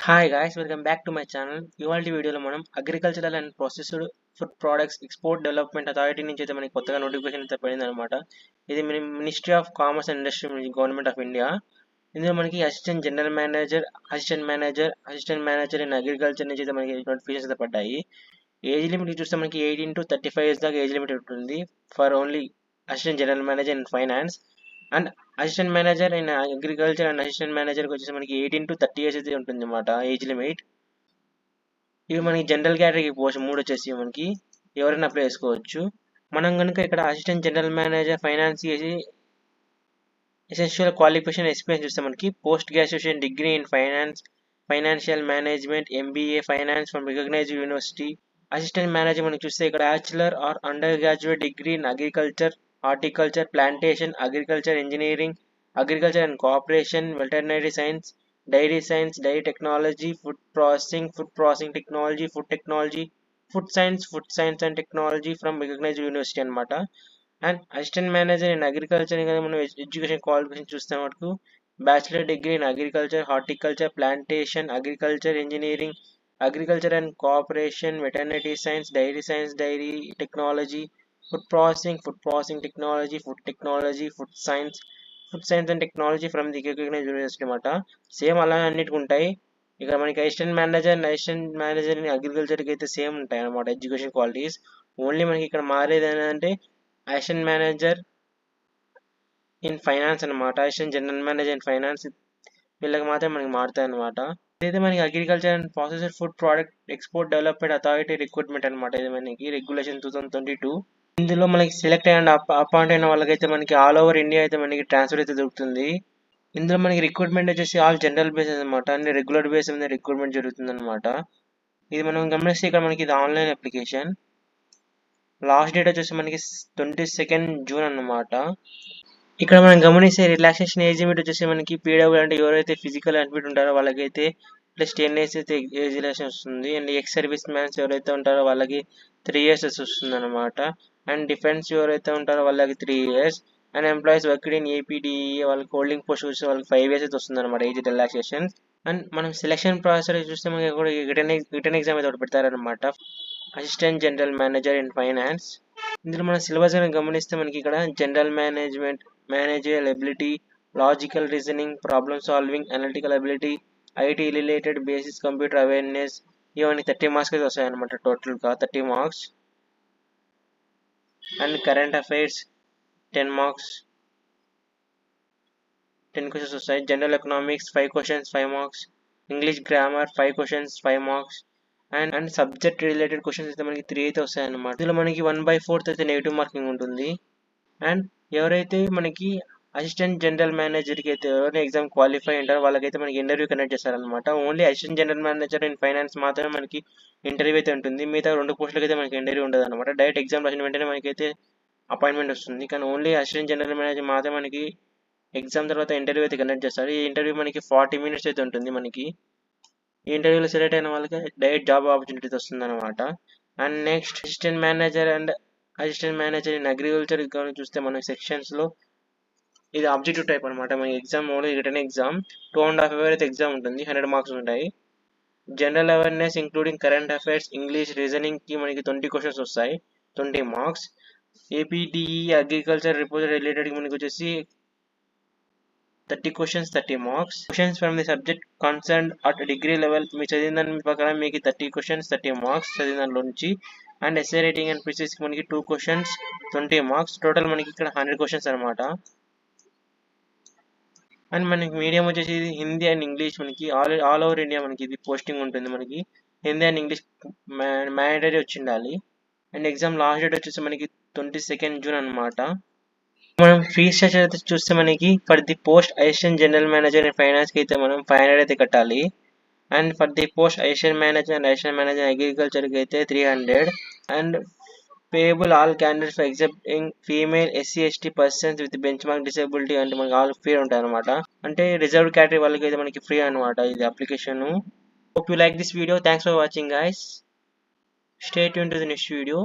Hi guys, welcome back to my channel. ఇవాల్టి వీడియోలో మనం agricultural and processed food products export development authority నుంచి అయితే మనకి కొత్తగా నోటిఫికేషన్ అయితే పడింది అనమాట. ఇది ministry of commerce and industry government of India. ఇందులో మనకి అసిస్టెంట్ మేనేజర్ ఇన్ అగ్రికల్చర్ నుంచి అయితే మనకి నోటిఫికేషన్స్ అయితే పడ్డాయి. ఏజ్ లిమిట్ చూస్తే మనకి 18 to 35 years దాకా ఏజ్ లిమిట్ ఉంటుంది for only assistant general manager in finance. And assistant manager in agriculture and assistant మేనేజర్కి వచ్చేసి మనకి 18 to 30 years అయితే ఉంటుంది అన్నమాట ఏజ్ లిమిట్. ఇవి మనకి జనరల్ కేటగిరీ పోస్ట్ 3 వచ్చేసి మనకి ఎవరైనా అప్లై చేసుకోవచ్చు. మనం కనుక ఇక్కడ అసిస్టెంట్ జనరల్ మేనేజర్ ఫైనాన్స్ చేసి ఎసెన్షియల్ క్వాలిఫికేషన్ ఎక్స్పీరియన్స్ చూస్తే మనకి post graduation degree in financial management MBA finance from recognised university. Assistant manager మనకి చూస్తే ఇక్కడ bachelor or under graduate degree in agriculture, horticulture, plantation, agriculture engineering, agriculture and cooperation, veterinary science, dairy science, dairy technology, food processing technology, food science and technology from recognised university అనమాట. And assistant manager in agriculture మనం education qualification చూస్తే మనకు bachelor degree in agriculture, horticulture, plantation, agriculture engineering, agriculture and cooperation, veterinary science, dairy technology, food processing technology, food science and technology from the recognised university అనమాట. Same అలానే అన్నిటికి ఉంటాయి. ఇక్కడ మనకి assistant manager in అగ్రికల్చర్కి అయితే same ఉంటాయి అనమాట education qualities. Only మనకి ఇక్కడ మారేది ఏంటంటే అసిస్టెంట్ మేనేజర్ ఇన్ ఫైనాన్స్ అనమాట. Assistant general manager in finance వీళ్ళకి మాత్రం మనకి మారుతాయి అనమాట. ఇదైతే మనకి agriculture and processed food product export development authority recruitment అనమాట. ఇది మనకి రెగ్యులేషన్ 2022. ఇందులో మనకి సెలెక్ట్ అయిన అపాయింట్ అయిన వాళ్ళకైతే మనకి ఆల్ ఓవర్ ఇండియా అయితే మనకి ట్రాన్స్ఫర్ అయితే దొరుకుతుంది. ఇందులో మనకి రిక్రూట్మెంట్ వచ్చేసి ఆల్ జనరల్ బేసిస్ అనమాట, అన్ని రెగ్యులర్ బేస్ మీద రిక్రూట్మెంట్ జరుగుతుంది అనమాట. ఇది మనం గమనిస్తే ఇక్కడ మనకి ఇది ఆన్లైన్ అప్లికేషన్. లాస్ట్ డేట్ వచ్చేసి మనకి 22 June అన్నమాట. ఇక్కడ మనం గమనిస్తే రిలాక్సేషన్ ఏజ్ లిమిట్ వచ్చేసి మనకి పీడబ్ల్యూ అంటే ఎవరైతే ఫిజికల్ యాక్టివిటీ ఉంటారో వాళ్ళకైతే ప్లస్ 10 years అయితే ఏజ్ రిలాక్సేషన్ వస్తుంది. అండ్ ఎక్స్ సర్వీస్ మ్యాన్స్ ఎవరైతే ఉంటారో వాళ్ళకి 3 years వస్తుంది అనమాట. అండ్ డిఫెన్స్ ఎవరైతే ఉంటారో వాళ్ళకి 3 years. And employees worked in APDE వాళ్ళకి హోల్డింగ్ పోస్ట్ చూస్తే వాళ్ళకి 5 years అయితే వస్తుంది అనమాట ఏజ్ రిలాక్సేషన్. అండ్ మనం సెలక్షన్ ప్రాసెస్ చూస్తే మనకి కూడా రిటర్న్ ఎగ్జామ్ అయితే ఒకటి పెడతారనమాట. Assistant general manager in finance. ఇందులో మన సిలబస్ గమనిస్తే మనకి ఇక్కడ general managerial ability, logical reasoning, problem solving, analytical ability, IT related basics computer awareness ఇవన్నీ 30 marks అయితే వస్తాయి అనమాట. టోటల్గా 30 marks. And current affairs 10 marks, 10 questions వస్తాయి. General economics 5 questions 5 marks, English grammar 5 questions 5 marks. And subject related questions అయితే మనకి 3 అయితే వస్తాయి అన్నమాట. ఇందులో మనకి 1/4 అయితే నెగిటివ్ మార్కింగ్ ఉంటుంది. అండ్ ఎవరైతే మనకి అసిస్టెంట్ జనరల్ మేనేజర్కి అయితే ఎవరైనా ఎగ్జామ్ క్వాలిఫై ఉంటారో వాళ్ళకైతే మనకి ఇంటర్వ్యూ కండక్ట్ చేస్తారనమాట. Only assistant general manager in finance మాత్రమే మనకి ఇంటర్వ్యూ అయితే ఉంటుంది. మిగతా 2 పోస్టులకి అయితే మనకి ఇంటర్వ్యూ ఉండదు అనమాట. డైరెక్ట్ ఎగ్జామ్ రాసిన వెంటనే మనకైతే అపాయింట్మెంట్ వస్తుంది. కానీ ఓన్లీ అసిస్టెంట్ జనరల్ మేనేజర్ మాత్రమే మనకి ఎగ్జామ్ తర్వాత ఇంటర్వ్యూ అయితే కండక్ట్ చేస్తారు. ఈ ఇంటర్వ్యూ మనకి 40 minutes అయితే ఉంటుంది మనకి. ఈ ఇంటర్వ్యూలో సెలెక్ట్ అయిన వాళ్ళకి డైరెక్ట్ జాబ్ ఆపర్చునిటీ వస్తుంది అనమాట. And next assistant manager in agriculture చూస్తే మనం సెక్షన్స్లో ఇది ఆబ్జెక్టివ్ టైప్ అనమాట. మనకి exam only written exam 2.5 hours అయితే ఎగ్జామ్ ఉంటుంది. 100 marks ఉంటాయి. General awareness including current affairs, English, రీజనింగ్కి మనకి 20 questions వస్తాయి, 20 marks. APDE agriculture report related మనకి వచ్చేసి 30 questions 30 marks. Questions from the subject concern at degree level మీరు చదివిన దాని ప్రకారం మీకు 30 questions 30 marks చదివిన దాంట్లో నుంచి. అండ్ ఎస్ఏ రైటింగ్ అండ్ ప్రిసిస్కి మనకి 2 questions 20 marks. టోటల్ మనకి ఇక్కడ 100 questions అనమాట. అండ్ మనకి మీడియం వచ్చేసి హిందీ అండ్ ఇంగ్లీష్ మనకి ఆల్ ఓవర్ ఇండియా మనకి ఇది పోస్టింగ్ ఉంటుంది. మనకి హిందీ అండ్ ఇంగ్లీష్ మ్యాండేటరీ వచ్చి ఉండాలి. అండ్ ఎగ్జామ్ లాస్ట్ డేట్ వచ్చేసి మనకి 22 June అనమాట. మనం ఫీ స్ట్రక్చర్ అయితే చూస్తే మనకి for the post assistant general manager in ఫైనాన్స్కి అయితే మనం 500 అయితే కట్టాలి. And for the post assistant manager అగ్రికల్చర్కి అయితే 300. And payable all candidates excepting female, SC, ST persons with benchmark disability అంటే మనకి ఆల్ ఫ్రీ ఉంటాయి అనమాట. అంటే రిజర్వ్డ్ కేటగిరీ వాళ్ళకి అయితే మనకి ఫ్రీ అనమాట ఇది application. Hope you like this video. Thanks for watching guys. Stay tune to the next video.